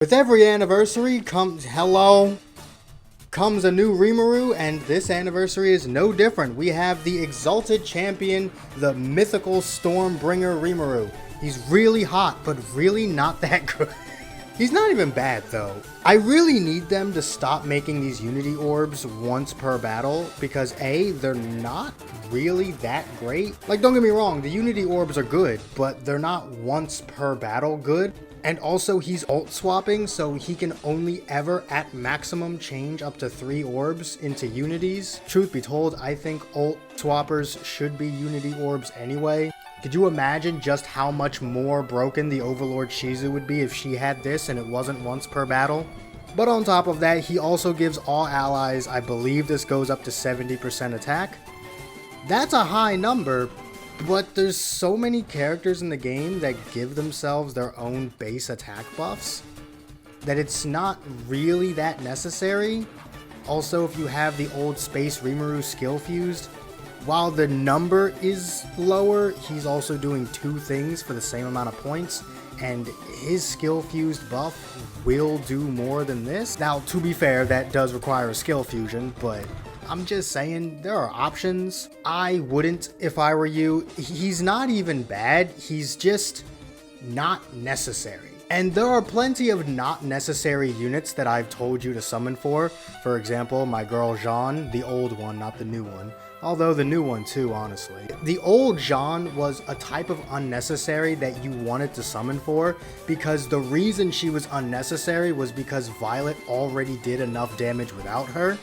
With every anniversary comes a new Rimuru, and this anniversary is no different. We have the Exalted Champion, the mythical Stormbringer Rimuru. He's really hot, but really not that good. He's not even bad though. I really need them to stop making these Unity Orbs once per battle, because A, they're not really that great. Like, don't get me wrong, the Unity Orbs are good, but they're not once per battle good. And also, he's ult swapping, so he can only ever at maximum change up to 3 orbs into unities. Truth be told, I think ult swappers should be unity orbs anyway. Could you imagine just how much more broken the Overlord Shizu would be if she had this and it wasn't once per battle? But on top of that, he also gives all allies, I believe this goes up to 70% attack. That's a high number. But there's so many characters in the game that give themselves their own base attack buffs that it's not really that necessary. Also, if you have the old Space Rimuru skill fused, while the number is lower, he's also doing 2 things for the same amount of points, and his skill fused buff will do more than this. Now, to be fair, that does require a skill fusion, but I'm just saying, there are options. I wouldn't if I were you. He's not even bad, he's just not necessary. And there are plenty of not necessary units that I've told you to summon for. For example, my girl Jeanne, the old one, not the new one. Although the new one too, honestly. The old Jeanne was a type of unnecessary that you wanted to summon for, because the reason she was unnecessary was because Violet already did enough damage without her.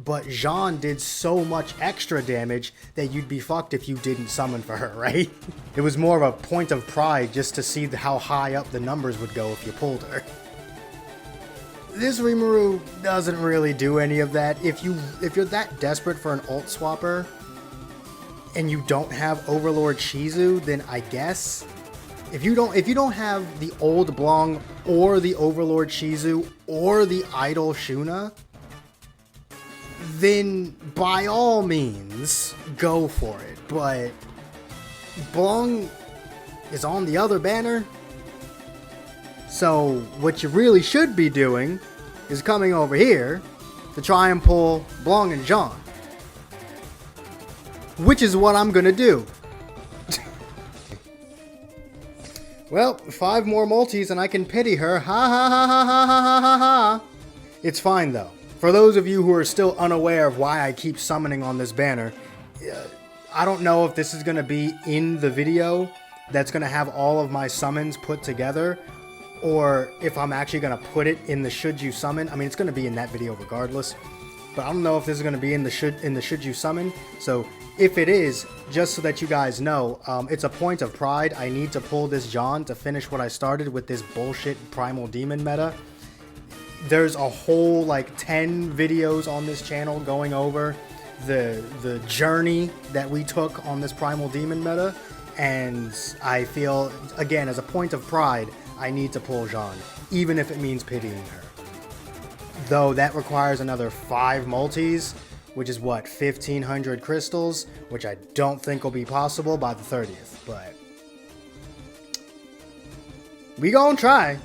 But Jeanne did so much extra damage that you'd be fucked if you didn't summon for her, right? It was more of a point of pride just to see how high up the numbers would go if you pulled her. This Rimuru doesn't really do any of that. If you're that desperate for an ult swapper and you don't have Overlord Shizu, then I guess if you don't have the old Blanc or the Overlord Shizu or the Idol Shuna, then by all means, go for it. But Blanc is on the other banner. So what you really should be doing is coming over here to try and pull Blanc and Jeanne. Which is what I'm gonna do. Well, 5 more multis and I can pity her. Ha ha ha ha ha ha ha ha. It's fine though. For those of you who are still unaware of why I keep summoning on this banner, I don't know if this is going to be in the video that's going to have all of my summons put together, or if I'm actually going to put it in the Should You Summon. I mean, it's going to be in that video regardless, but I don't know if this is going to be in the Should You Summon. So if it is, just so that you guys know, it's a point of pride. I need to pull this Jeanne to finish what I started with this bullshit Primal Demon meta. There's a whole like 10 videos on this channel going over the journey that we took on this Primal Demon meta, and I feel, again, as a point of pride, I need to pull Jeanne, even if it means pitying her. Though that requires another 5 multis, which is what, 1,500 crystals, which I don't think will be possible by the 30th, but we gonna try.